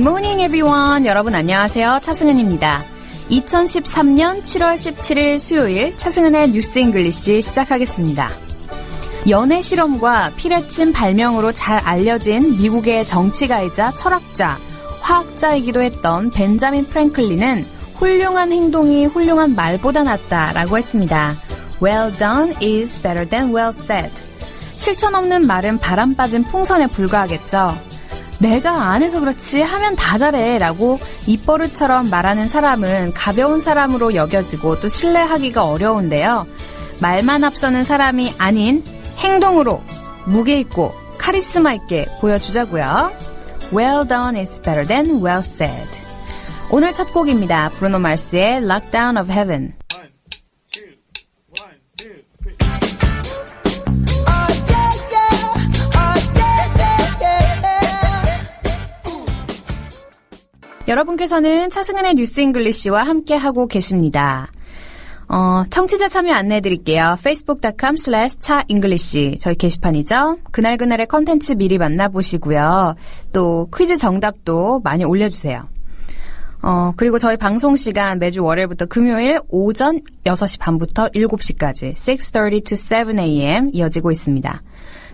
Good morning everyone. 여러분 안녕하세요. 차승은입니다. 2013년 7월 17일 수요일 차승은의 뉴스 잉글리시 시작하겠습니다. 연애 실험과 피뢰침 발명으로 잘 알려진 미국의 정치가이자 철학자, 화학자이기도 했던 벤자민 프랭클린은 훌륭한 행동이 훌륭한 말보다 낫다라고 했습니다. Well done is better than well said. 실천 없는 말은 바람 빠진 풍선에 불과하겠죠. 내가 안 해서 그렇지 하면 다 잘해 라고 입버릇처럼 말하는 사람은 가벼운 사람으로 여겨지고 또 신뢰하기가 어려운데요. 말만 앞서는 사람이 아닌 행동으로 무게 있고 카리스마 있게 보여주자고요. Well done is better than well said. 오늘 첫 곡입니다. 브루노 마스의 Lockdown of Heaven. 여러분께서는 차승은의 뉴스 잉글리시와 함께하고 계십니다. 청취자 참여 안내해드릴게요. facebook.com/차잉글리시 저희 게시판이죠. 그날그날의 컨텐츠 미리 만나보시고요. 또 퀴즈 정답도 많이 올려주세요. 그리고 저희 방송 시간 매주 월요일부터 금요일 오전 6시 반부터 7시까지 6:30 to 7 a.m. 이어지고 있습니다.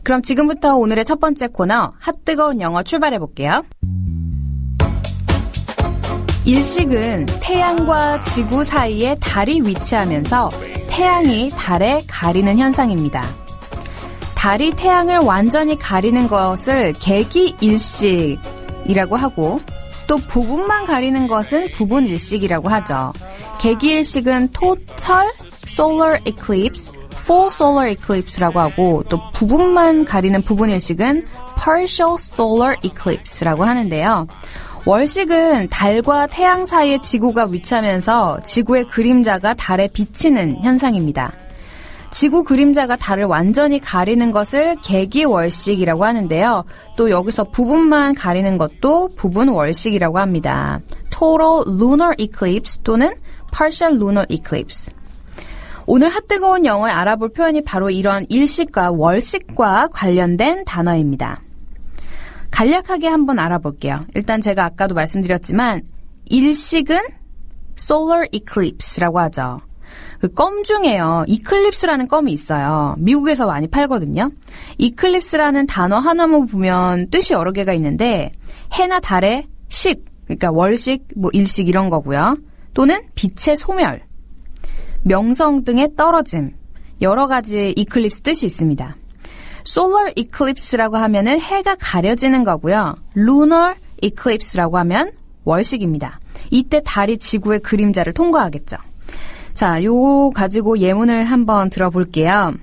그럼 지금부터 오늘의 첫 번째 코너 핫뜨거운 영어 출발해볼게요. 일식은 태양과 지구 사이에 달이 위치하면서 태양이 달에 가리는 현상입니다. 달이 태양을 완전히 가리는 것을 개기일식이라고 하고 또 부분만 가리는 것은 부분일식이라고 하죠. 개기일식은 total solar eclipse, full solar eclipse라고 하고 또 부분만 가리는 부분일식은 partial solar eclipse라고 하는데요. 월식은 달과 태양 사이에 지구가 위치하면서 지구의 그림자가 달에 비치는 현상입니다. 지구 그림자가 달을 완전히 가리는 것을 개기월식이라고 하는데요. 또 여기서 부분만 가리는 것도 부분월식이라고 합니다. Total Lunar Eclipse 또는 Partial Lunar Eclipse. 오늘 핫뜨거운 영어에 알아볼 표현이 바로 이런 일식과 월식과 관련된 단어입니다. 간략하게 한번 알아볼게요. 일단 제가 아까도 말씀드렸지만 일식은 solar eclipse라고 하죠. 그 껌 중에요. 이클립스라는 껌이 있어요. 미국에서 많이 팔거든요. 이클립스라는 단어 하나만 보면 뜻이 여러 개가 있는데 해나 달의 식, 그러니까 월식, 일식 이런 거고요. 또는 빛의 소멸, 명성 등의 떨어짐, 여러 가지 이클립스 뜻이 있습니다. solar eclipse라고 하면은 해가 가려지는 거고요. lunar eclipse라고 하면 월식입니다. 이때 달이 지구의 그림자를 통과하겠죠. 자, 요거 가지고 예문을 한번 들어볼게요.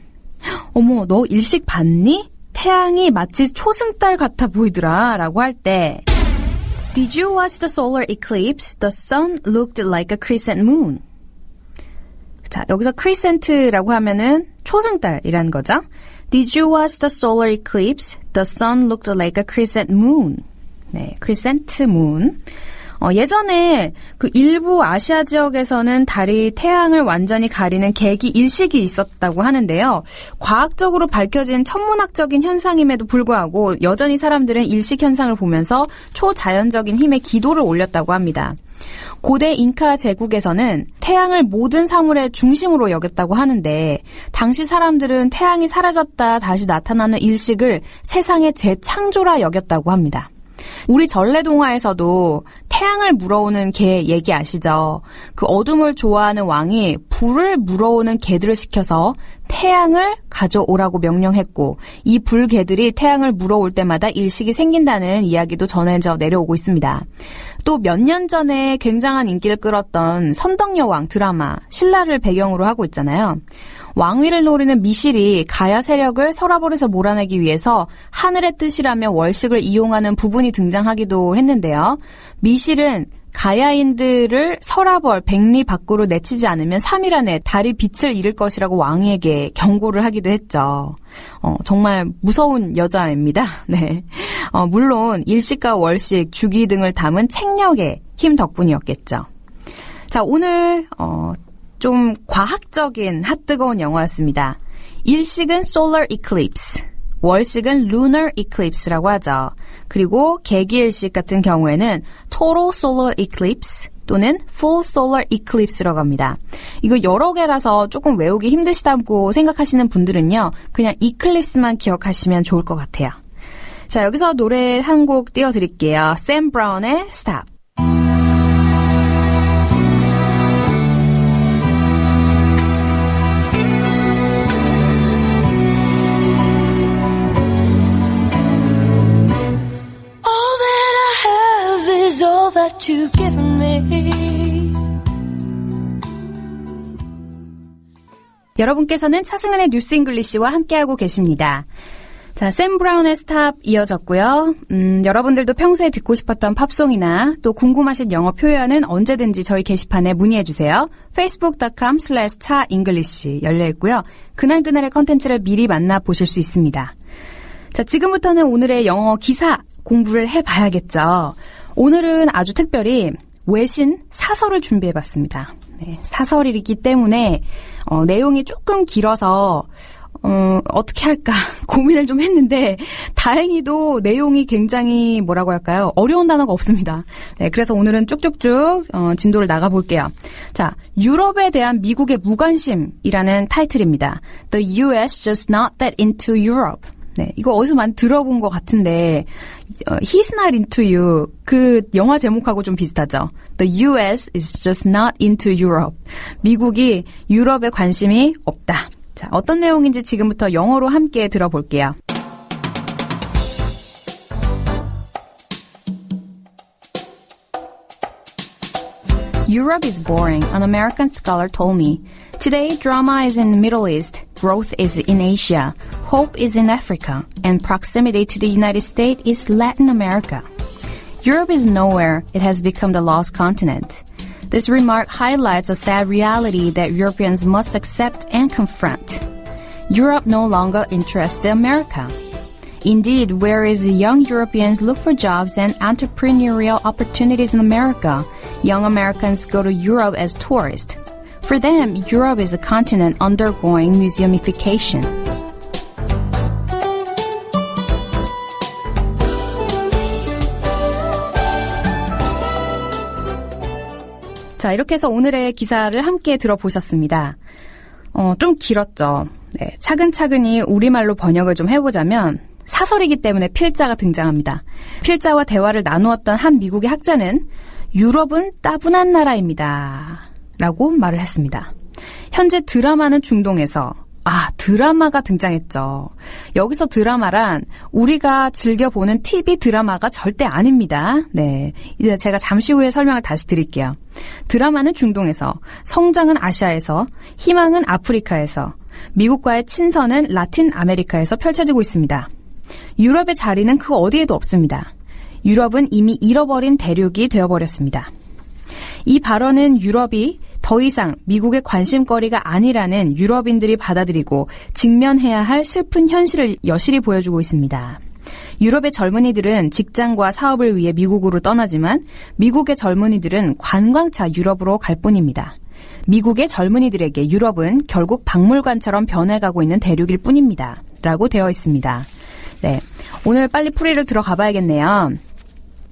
어머, 너 일식 봤니? 태양이 마치 초승달 같아 보이더라 라고 할 때 Did you watch the solar eclipse? The sun looked like a crescent moon. 자, 여기서 crescent라고 하면은 초승달이라는 거죠. Did you watch the solar eclipse? The sun looked like a crescent moon. 네, crescent moon. 예전에 그 일부 아시아 지역에서는 달이 태양을 완전히 가리는 개기일식이 있었다고 하는데요. 과학적으로 밝혀진 천문학적인 현상임에도 불구하고 여전히 사람들은 일식 현상을 보면서 초자연적인 힘에 기도를 올렸다고 합니다. 고대 잉카 제국에서는 태양을 모든 사물의 중심으로 여겼다고 하는데 당시 사람들은 태양이 사라졌다 다시 나타나는 일식을 세상의 재창조라 여겼다고 합니다. 우리 전래동화에서도 태양을 물어오는 개 얘기 아시죠? 그 어둠을 좋아하는 왕이 불을 물어오는 개들을 시켜서 태양을 가져오라고 명령했고 이 불개들이 태양을 물어올 때마다 일식이 생긴다는 이야기도 전해져 내려오고 있습니다. 또 몇 년 전에 굉장한 인기를 끌었던 선덕여왕 드라마 신라를 배경으로 하고 있잖아요. 왕위를 노리는 미실이 가야 세력을 서라벌에서 몰아내기 위해서 하늘의 뜻이라며 월식을 이용하는 부분이 등장하기도 했는데요. 미실은 가야인들을 서라벌 백리 밖으로 내치지 않으면 3일 안에 달이 빛을 잃을 것이라고 왕에게 경고를 하기도 했죠. 정말 무서운 여자입니다. 네. 물론 일식과 월식, 주기 등을 담은 책력의 힘 덕분이었겠죠. 자, 오늘 좀 과학적인 핫뜨거운 영어였습니다. 일식은 solar eclipse, 월식은 lunar eclipse라고 하죠. 그리고 개기일식 같은 경우에는 total solar eclipse 또는 full solar eclipse라고 합니다. 이거 여러 개라서 조금 외우기 힘드시다고 생각하시는 분들은요. 그냥 eclipse만 기억하시면 좋을 것 같아요. 자, 여기서 노래 한 곡 띄워드릴게요. 샘 브라운의 Stop. All that you've given me. 여러분께서는 차승은의 뉴스 잉글리시와 함께하고 계십니다. 자, 샘 브라운의 스탑 이어졌고요. 여러분들도 평소에 듣고 싶었던 팝송이나 또 궁금하신 영어 표현은 언제든지 저희 게시판에 문의해주세요. facebook.com/차잉글리시 열려있고요. 그날그날의 컨텐츠를 미리 만나보실 수 있습니다. 자, 지금부터는 오늘의 영어 기사 공부를 해봐야겠죠. 오늘은 아주 특별히 외신 사설을 준비해봤습니다. 네, 사설이기 때문에 내용이 조금 길어서 어떻게 할까 고민을 좀 했는데 다행히도 내용이 굉장히 뭐라고 할까요? 어려운 단어가 없습니다. 네, 그래서 오늘은 쭉쭉쭉 진도를 나가볼게요. 자, 유럽에 대한 미국의 무관심이라는 타이틀입니다. The U.S. just not that into Europe. 네, 이거 어디서 많이 들어본 것 같은데 He's not into you 그 영화 제목하고 좀 비슷하죠. The U.S. is just not into Europe. 미국이 유럽에 관심이 없다. 자, 어떤 내용인지 지금부터 영어로 함께 들어볼게요. Europe is boring, an American scholar told me. Today, drama is in the Middle East, growth is in Asia, hope is in Africa, and proximity to the United States is Latin America. Europe is nowhere, it has become the lost continent. This remark highlights a sad reality that Europeans must accept and confront. Europe no longer interests America. Indeed, whereas young Europeans look for jobs and entrepreneurial opportunities in America, young Americans go to Europe as tourists. For them, Europe is a continent undergoing museumification. 자, 이렇게 해서 오늘의 기사를 함께 들어보셨습니다. 좀 길었죠. 네, 차근차근히 우리말로 번역을 좀 해보자면 사설이기 때문에 필자가 등장합니다. 필자와 대화를 나누었던 한 미국의 학자는 유럽은 따분한 나라입니다. 라고 말을 했습니다. 현재 드라마는 중동에서 드라마가 등장했죠. 여기서 드라마란 우리가 즐겨보는 TV 드라마가 절대 아닙니다. 네, 이제 제가 잠시 후에 설명을 다시 드릴게요. 드라마는 중동에서, 성장은 아시아에서, 희망은 아프리카에서, 미국과의 친선은 라틴 아메리카에서 펼쳐지고 있습니다. 유럽의 자리는 그 어디에도 없습니다. 유럽은 이미 잃어버린 대륙이 되어버렸습니다. 이 발언은 유럽이 더 이상 미국의 관심거리가 아니라는 유럽인들이 받아들이고 직면해야 할 슬픈 현실을 여실히 보여주고 있습니다. 유럽의 젊은이들은 직장과 사업을 위해 미국으로 떠나지만 미국의 젊은이들은 관광차 유럽으로 갈 뿐입니다. 미국의 젊은이들에게 유럽은 결국 박물관처럼 변해가고 있는 대륙일 뿐입니다. 라고 되어 있습니다. 네, 오늘 빨리 풀이를 들어가 봐야겠네요.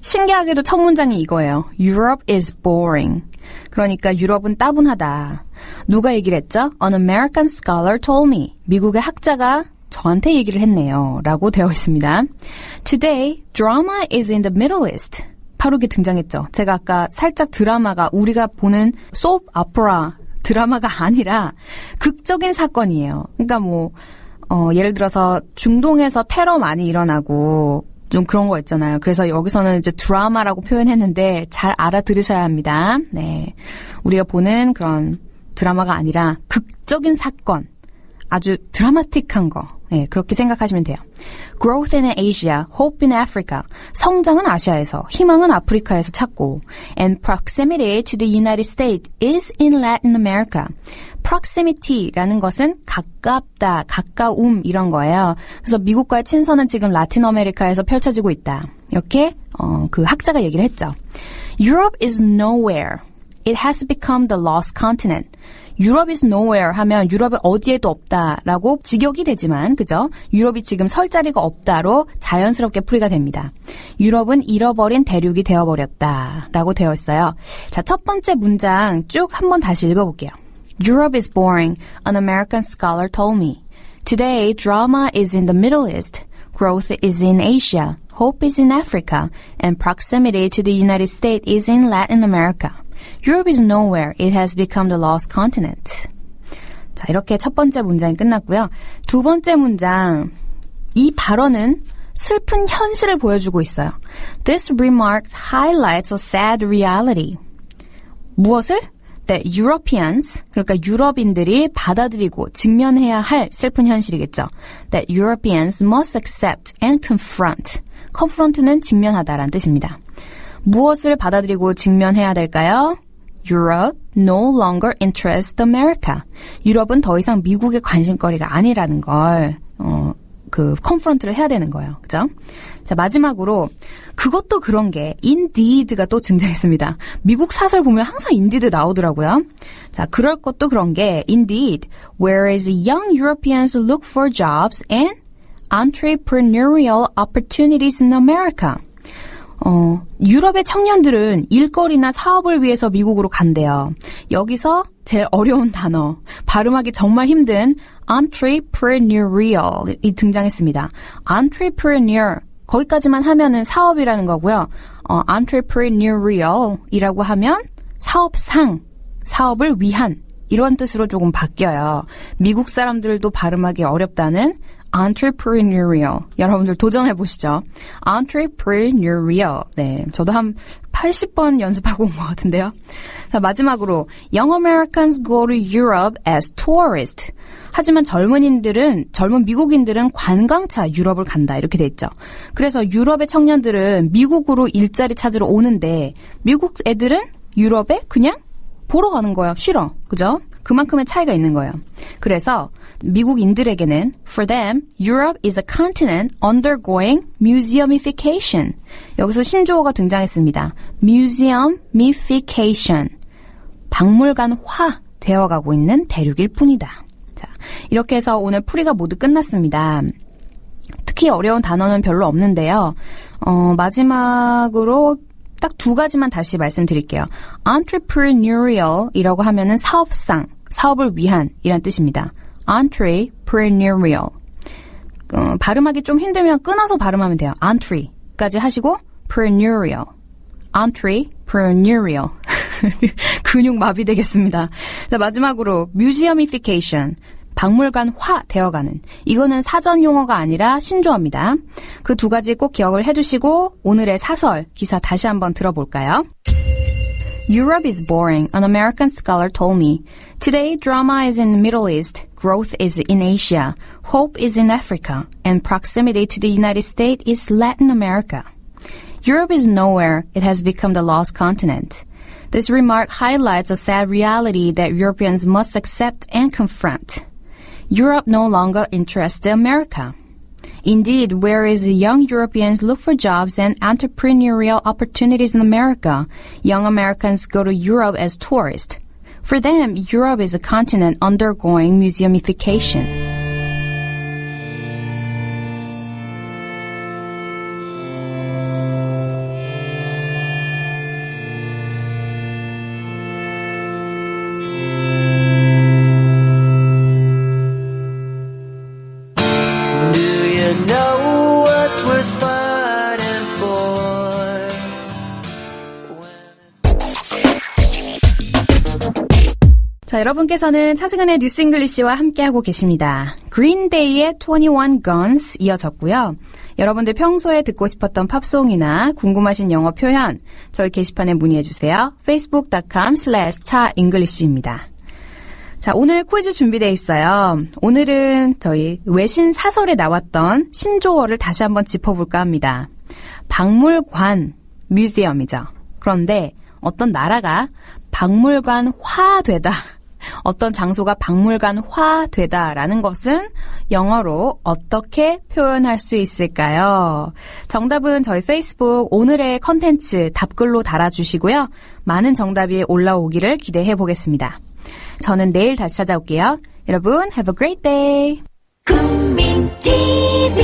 신기하게도 첫 문장이 이거예요. Europe is boring. 그러니까 유럽은 따분하다. 누가 얘기를 했죠? An American scholar told me. 미국의 학자가 저한테 얘기를 했네요. 라고 되어 있습니다. Today, drama is in the Middle East. 바로 이게 등장했죠. 제가 아까 살짝 드라마가 우리가 보는 소프 오페라 드라마가 아니라 극적인 사건이에요. 그러니까 예를 들어서 중동에서 테러 많이 일어나고 좀 그런 거 있잖아요. 그래서 여기서는 이제 드라마라고 표현했는데 잘 알아들으셔야 합니다. 네, 우리가 보는 그런 드라마가 아니라 극적인 사건, 아주 드라마틱한 거. 네, 그렇게 생각하시면 돼요. Growth in Asia, hope in Africa. 성장은 아시아에서, 희망은 아프리카에서 찾고. And proximity to the United States is in Latin America. proximity라는 것은 가깝다, 가까움 이런 거예요. 그래서 미국과의 친선은 지금 라틴 아메리카에서 펼쳐지고 있다. 이렇게 그 학자가 얘기를 했죠. Europe is nowhere. It has become the lost continent. Europe is nowhere 하면 유럽은 어디에도 없다라고 직역이 되지만 그죠? 유럽이 지금 설 자리가 없다로 자연스럽게 풀이가 됩니다. 유럽은 잃어버린 대륙이 되어버렸다라고 되어 있어요. 자, 첫 번째 문장 쭉 한번 다시 읽어볼게요. Europe is boring, an American scholar told me. Today, drama is in the Middle East, growth is in Asia, hope is in Africa, and proximity to the United States is in Latin America. Europe is nowhere. It has become the lost continent. 자, 이렇게 첫 번째 문장이 끝났고요. 두 번째 문장, 이 발언은 슬픈 현실을 보여주고 있어요. This remark highlights a sad reality. 무엇을? That Europeans, 그러니까 유럽인들이 받아들이고 직면해야 할 슬픈 현실이겠죠. That Europeans must accept and confront. confront는 직면하다라는 뜻입니다. 무엇을 받아들이고 직면해야 될까요? Europe no longer interests America. 유럽은 더 이상 미국의 관심거리가 아니라는 걸 confront를 해야 되는 거예요. 그죠? 자, 마지막으로 그것도 그런 게 indeed가 또 등장했습니다. 미국 사설 보면 항상 indeed 나오더라고요. 자, 그럴 것도 그런 게 indeed, whereas young Europeans look for jobs and entrepreneurial opportunities in America. 유럽의 청년들은 일거리나 사업을 위해서 미국으로 간대요. 여기서 제일 어려운 단어, 발음하기 정말 힘든 entrepreneurial이 등장했습니다. entrepreneur, 거기까지만 하면은 사업이라는 거고요. entrepreneurial이라고 하면 사업상, 사업을 위한 이런 뜻으로 조금 바뀌어요. 미국 사람들도 발음하기 어렵다는 entrepreneurial. 여러분들 도전해보시죠. entrepreneurial. 네, 저도 한 80번 연습하고 온 것 같은데요. 자, 마지막으로 Young Americans go to Europe as tourists. 하지만 젊은 미국인들은 관광차 유럽을 간다. 이렇게 돼 있죠. 그래서 유럽의 청년들은 미국으로 일자리 찾으러 오는데 미국 애들은 유럽에 그냥 보러 가는 거예요. 쉬러. 그죠? 그만큼의 차이가 있는 거예요. 그래서 미국인들에게는 for them, Europe is a continent undergoing museumification. 여기서 신조어가 등장했습니다. museumification. 박물관화 되어가고 있는 대륙일 뿐이다. 자, 이렇게 해서 오늘 풀이가 모두 끝났습니다. 특히 어려운 단어는 별로 없는데요. 마지막으로 딱 두 가지만 다시 말씀드릴게요. entrepreneurial이라고 하면은 사업상, 사업을 위한 이란 뜻입니다. entrepreneurial. 발음하기 좀 힘들면 끊어서 발음하면 돼요. entre까지 하시고 preneurial. entrepreneurial. 근육 마비 되겠습니다. 자, 마지막으로 museumification. 박물관화 되어가는. 이거는 사전 용어가 아니라 신조어입니다. 그 두 가지 꼭 기억을 해두시고 오늘의 사설 기사 다시 한번 들어볼까요? Europe is boring, an American scholar told me. Today, drama is in the Middle East, growth is in Asia, hope is in Africa, and proximity to the United States is Latin America. Europe is nowhere, it has become the lost continent. This remark highlights a sad reality that Europeans must accept and confront. Europe no longer interests America. Indeed, whereas young Europeans look for jobs and entrepreneurial opportunities in America, young Americans go to Europe as tourists. For them, Europe is a continent undergoing museumification. 자, 여러분께서는 차승은의 뉴스 잉글리시와 함께하고 계십니다. 그린데이의 21 Guns 이어졌고요. 여러분들 평소에 듣고 싶었던 팝송이나 궁금하신 영어 표현 저희 게시판에 문의해주세요. facebook.com/차잉글리시입니다. 자, 오늘 퀴즈 준비되어 있어요. 오늘은 저희 외신 사설에 나왔던 신조어를 다시 한번 짚어볼까 합니다. 박물관, 뮤지엄이죠. 그런데 어떤 나라가 박물관화되다, 어떤 장소가 박물관화되다라는 것은 영어로 어떻게 표현할 수 있을까요? 정답은 저희 페이스북 오늘의 컨텐츠 답글로 달아주시고요. 많은 정답이 올라오기를 기대해 보겠습니다. 저는 내일 다시 찾아올게요. 여러분, have a great day. 국민 TV